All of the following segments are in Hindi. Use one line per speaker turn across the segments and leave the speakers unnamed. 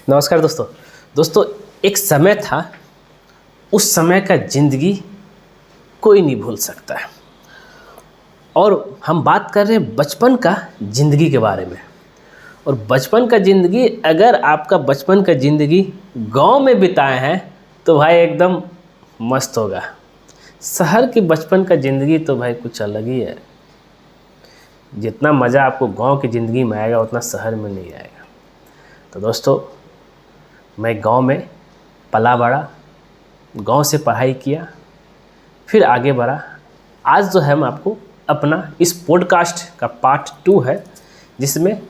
नमस्कार दोस्तों। एक समय था, उस समय का ज़िंदगी कोई नहीं भूल सकता है। और हम बात कर रहे हैं बचपन का ज़िंदगी के बारे में। और बचपन का ज़िंदगी, अगर आपका बचपन का ज़िंदगी गांव में बिताए हैं तो भाई एकदम मस्त होगा। शहर की बचपन का ज़िंदगी तो भाई कुछ अलग ही है। जितना मज़ा आपको गांव की ज़िंदगी में आएगा उतना शहर में नहीं आएगा। तो दोस्तों, मैं गांव में पला बड़ा, गांव से पढ़ाई किया, फिर आगे बढ़ा। आज जो है हम आपको अपना इस पॉडकास्ट का पार्ट 2 है, जिसमें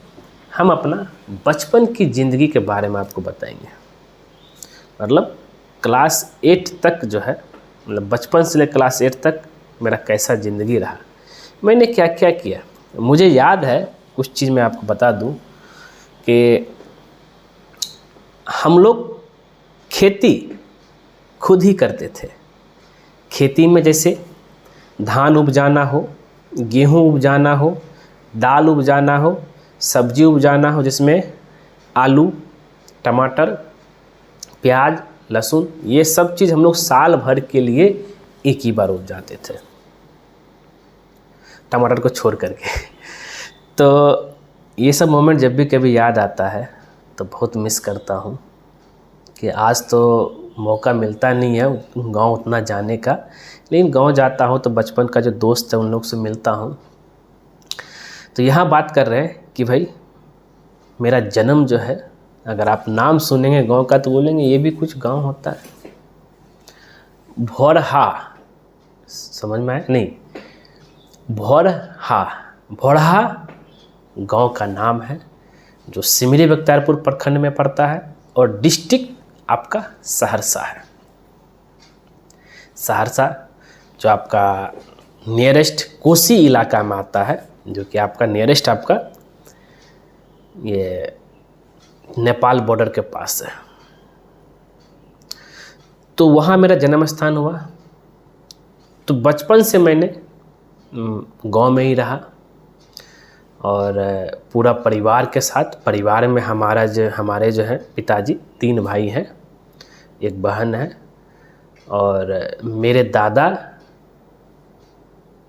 हम अपना बचपन की ज़िंदगी के बारे में आपको बताएंगे। मतलब क्लास 8 तक जो है, मतलब बचपन से लेकर क्लास 8 तक मेरा कैसा ज़िंदगी रहा, मैंने क्या क्या किया। मुझे याद है, कुछ चीज़ मैं आपको बता दूं कि हम लोग खेती खुद ही करते थे। खेती में जैसे धान उपजाना हो, गेहूँ उपजाना हो, दाल उपजाना हो, सब्जी उपजाना हो, जिसमें आलू, टमाटर, प्याज, लहसुन, ये सब चीज़ हम लोग साल भर के लिए एक ही बार उपजाते थे, टमाटर को छोड़ करके। तो ये सब मोमेंट जब भी कभी याद आता है तो बहुत मिस करता हूँ कि आज तो मौका मिलता नहीं है गांव उतना जाने का। लेकिन गांव जाता हूँ तो बचपन का जो दोस्त है उन लोग से मिलता हूँ। तो यहाँ बात कर रहे हैं कि भाई मेरा जन्म जो है, अगर आप नाम सुनेंगे गांव का तो बोलेंगे ये भी कुछ गांव होता है। भौरहा, समझ में आया नहीं? भौरहा गांव का नाम है, जो सिमरी बख्तियारपुर प्रखंड में पड़ता है, और डिस्ट्रिक्ट आपका सहरसा है। सहरसा जो आपका नियरेस्ट कोसी इलाका में आता है, जो कि आपका नियरेस्ट आपका ये नेपाल बॉर्डर के पास है। तो वहाँ मेरा जन्म स्थान हुआ। तो बचपन से मैंने गांव में ही रहा, और पूरा परिवार के साथ। परिवार में हमारे जो है पिताजी 3 भाई हैं, एक बहन है, और मेरे दादा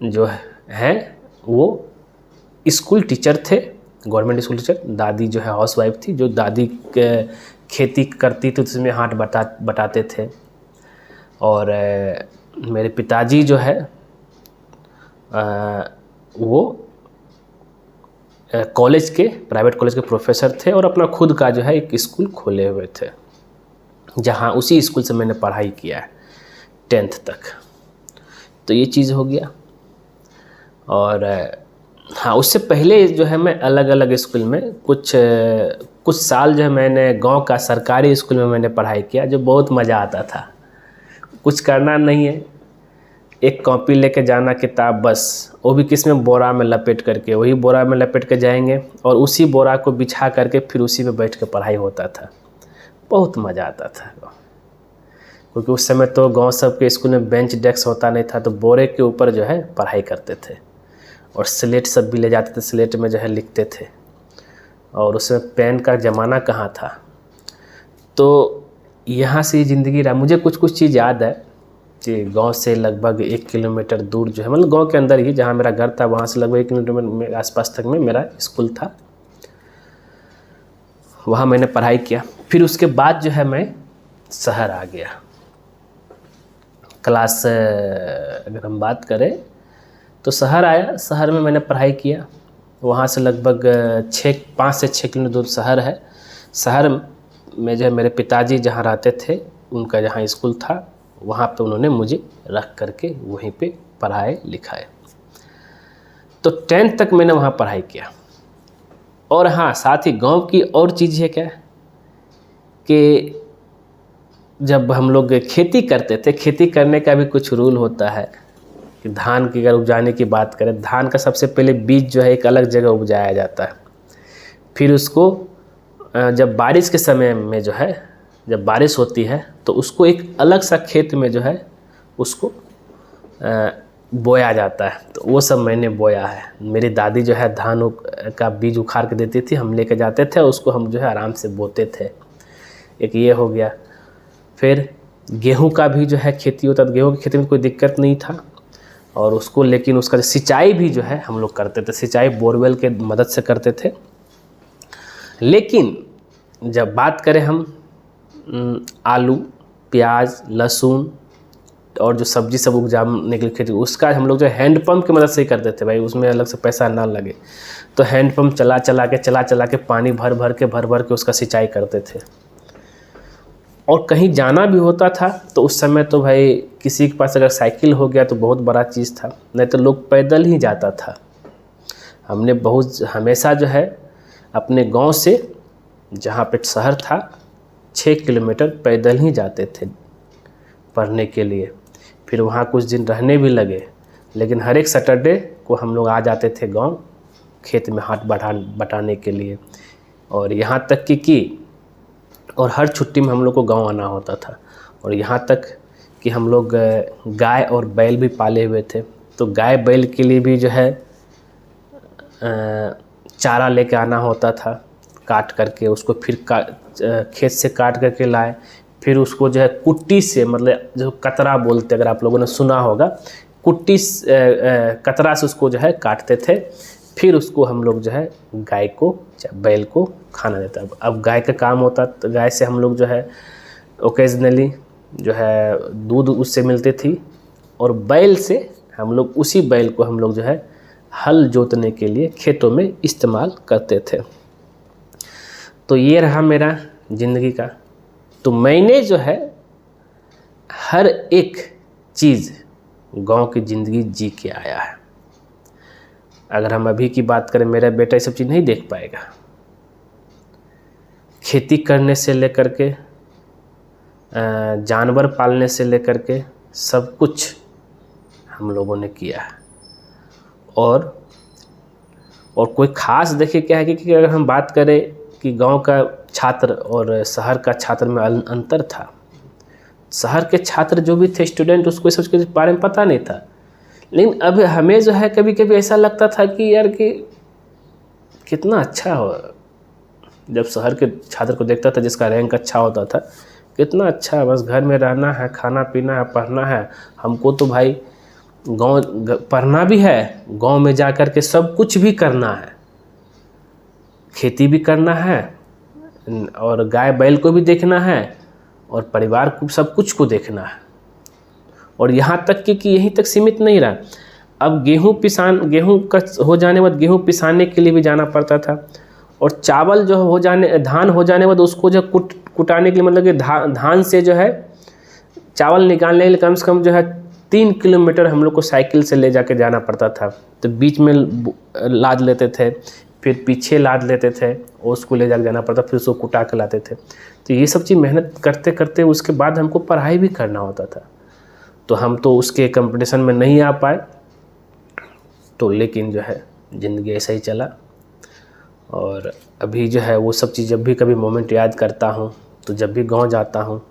जो हैं वो स्कूल टीचर थे, गवर्नमेंट स्कूल टीचर। दादी जो है हाउस वाइफ थी, जो दादी खेती करती थी उसमें हाथ बटाते थे। और मेरे पिताजी जो है वो कॉलेज के, प्राइवेट कॉलेज के प्रोफेसर थे, और अपना खुद का जो है एक स्कूल खोले हुए थे, जहाँ उसी स्कूल से मैंने पढ़ाई किया है 10th तक। तो ये चीज़ हो गया। और हाँ, उससे पहले जो है मैं अलग अलग स्कूल में कुछ साल जो है मैंने गांव का सरकारी स्कूल में मैंने पढ़ाई किया, जो बहुत मज़ा आता था। कुछ करना नहीं है, एक कॉपी लेके जाना, किताब, बस वो भी किस में, बोरा में लपेट करके, वही बोरा में लपेट के जाएंगे, और उसी बोरा को बिछा करके फिर उसी में बैठ के पढ़ाई होता था। बहुत मज़ा आता था, क्योंकि उस समय तो गांव सब के स्कूल में बेंच डेस्क होता नहीं था, तो बोरे के ऊपर जो है पढ़ाई करते थे। और स्लेट सब भी ले जाते थे, स्लेट में जो है लिखते थे, और उसमें पेन का ज़माना कहाँ था। तो यहाँ से ये ज़िंदगी रहा। मुझे कुछ चीज़ याद है कि गांव से लगभग 1 किलोमीटर दूर जो है, मतलब गांव के अंदर ही जहाँ मेरा घर था, वहाँ से लगभग 1 किलोमीटर आसपास तक में मेरा स्कूल था। वहाँ मैंने पढ़ाई किया। फिर उसके बाद जो है मैं शहर आ गया। क्लास अगर हम बात करें तो शहर आया, शहर में मैंने पढ़ाई किया। वहाँ से लगभग 5 से 6 किलोमीटर दूर शहर है। शहर में जो है मेरे पिताजी जहाँ रहते थे, उनका जहाँ स्कूल था, वहाँ पे उन्होंने मुझे रख करके वहीं पे पढ़ाए लिखाए। तो 10th तक मैंने वहाँ पढ़ाई किया। और हाँ, साथ ही गांव की और चीज़ है क्या कि जब हम लोग खेती करते थे, खेती करने का भी कुछ रूल होता है कि धान की अगर उपजाने की बात करें, धान का सबसे पहले बीज जो है एक अलग जगह उपजाया जाता है। फिर उसको जब बारिश के समय में जो है, जब बारिश होती है तो उसको एक अलग सा खेत में जो है उसको बोया जाता है। तो वो सब मैंने बोया है। मेरी दादी जो है धान का बीज उखाड़ के देती थी, हम लेके जाते थे, उसको हम जो है आराम से बोते थे। एक ये हो गया। फिर गेहूं का भी जो है खेती होता, तो गेहूं की खेती में कोई दिक्कत नहीं था, और उसको लेकिन उसका सिंचाई भी जो है हम लोग करते थे, सिंचाई बोरवेल के मदद से करते थे। लेकिन जब बात करें हम आलू, प्याज, लहसुन और जो सब्जी सब उगाने के लिए खेती, उसका हम लोग जो हैंडपम्प की मदद से ही करते थे भाई, उसमें अलग से पैसा ना लगे। तो हैंडपम्प चला चला के पानी भर भर के उसका सिंचाई करते थे। और कहीं जाना भी होता था तो उस समय तो भाई किसी के पास अगर साइकिल हो गया तो बहुत बड़ा चीज़ था, नहीं तो लोग पैदल ही जाता था। हमने बहुत हमेशा जो है अपने गांव से जहाँ पे शहर था 6 किलोमीटर पैदल ही जाते थे पढ़ने के लिए। फिर वहाँ कुछ दिन रहने भी लगे, लेकिन हर एक सैटरडे को हम लोग आ जाते थे गांव खेत में हाथ बटाने के लिए। और यहाँ तक कि और हर छुट्टी में हम लोग को गांव आना होता था। और यहाँ तक कि हम लोग गाय और बैल भी पाले हुए थे, तो गाय बैल के लिए भी जो है चारा लेके आना होता था, काट करके उसको फिर खेत से काट करके लाए, फिर उसको जो है कुट्टी से, मतलब जो कतरा बोलते, अगर आप लोगों ने सुना होगा, कुट्टी कतरा से उसको जो है काटते थे। फिर उसको हम लोग जो है गाय को बैल को खाना देता। अब गाय का काम होता, तो गाय से हम लोग जो है ओकेजनली जो है दूध उससे मिलती थी, और बैल से हम लोग उसी बैल को हम लोग जो है हल जोतने के लिए खेतों में इस्तेमाल करते थे। तो ये रहा मेरा ज़िंदगी का। तो मैंने जो है हर एक चीज़ गांव की ज़िंदगी जी के आया है। अगर हम अभी की बात करें, मेरा बेटा ये सब चीज़ नहीं देख पाएगा। खेती करने से लेकर के जानवर पालने से लेकर के सब कुछ हम लोगों ने किया है। और कोई ख़ास देखिए क्या है कि अगर हम बात करें कि गांव का छात्र और शहर का छात्र में अंतर था। शहर के छात्र जो भी थे स्टूडेंट, उसको इस सब के बारे में पता नहीं था। लेकिन अब हमें जो है कभी कभी ऐसा लगता था कि यार कि कितना अच्छा हो, जब शहर के छात्र को देखता था जिसका रैंक अच्छा होता था, कितना अच्छा, बस घर में रहना है, खाना पीना है, पढ़ना है। हमको तो भाई गांव पढ़ना भी है, गांव में जा कर के सब कुछ भी करना है, खेती भी करना है, और गाय बैल को भी देखना है, और परिवार को सब कुछ को देखना है। और यहाँ तक कि यहीं तक सीमित नहीं रहा। अब गेहूँ का हो जाने बाद गेहूँ पिसाने के लिए भी जाना पड़ता था, और चावल जो हो जाने, धान हो जाने बाद उसको जो कुटाने के लिए, मतलब कि धान से जो है चावल निकालने के लिए कम से कम जो है 3 किलोमीटर हम लोग को साइकिल से ले जाके जाना पड़ता था। तो बीच में लाद लेते थे, फिर पीछे लाद लेते थे, और उसको ले जाके जाना पड़ता, फिर उसको कुटा के लाते थे। तो ये सब चीज़ मेहनत करते करते उसके बाद हमको पढ़ाई भी करना होता था। तो हम तो उसके कंपटीशन में नहीं आ पाए, तो लेकिन जो है ज़िंदगी ऐसा ही चला। और अभी जो है वो सब चीज़ जब भी कभी मोमेंट याद करता हूँ, तो जब भी गांव जाता हूँ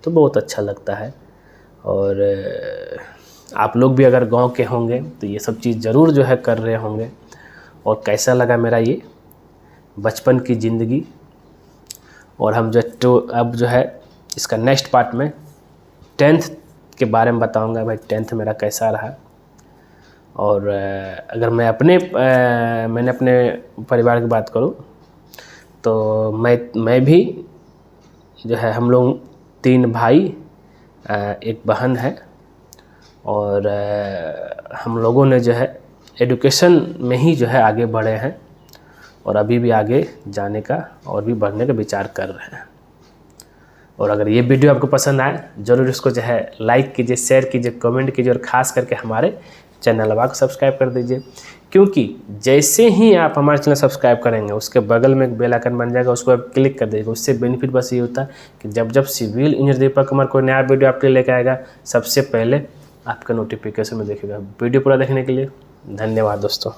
तो बहुत अच्छा लगता है। और आप लोग भी अगर गांव के होंगे तो ये सब चीज़ ज़रूर जो है कर रहे होंगे। और कैसा लगा मेरा ये बचपन की ज़िंदगी। और हम जो अब जो है इसका नेक्स्ट पार्ट में 10th के बारे में बताऊंगा भाई, 10th मेरा कैसा रहा। और अगर मैंने अपने परिवार की बात करूं तो मैं भी जो है, हम लोग 3 भाई, एक बहन है, और हम लोगों ने जो है एजुकेशन में ही जो है आगे बढ़े हैं, और अभी भी आगे जाने का और भी बढ़ने का विचार कर रहे हैं। और अगर ये वीडियो आपको पसंद आए, ज़रूर इसको जो है लाइक कीजिए, शेयर कीजिए, कमेंट कीजिए, और ख़ास करके हमारे चैनल को सब्सक्राइब कर दीजिए। क्योंकि जैसे ही आप हमारे चैनल सब्सक्राइब करेंगे, उसके बगल में एक बेल आइकन बन जाएगा, उसको आप क्लिक कर दीजिएगा। उससे बेनिफिट बस ये होता है कि जब सिविल इंजीनियर दीपक कुमार कोई नया वीडियो आपके लिए लेकर आएगा, सबसे पहले आपका नोटिफिकेशन में देखिएगा। वीडियो पूरा देखने के लिए धन्यवाद दोस्तों।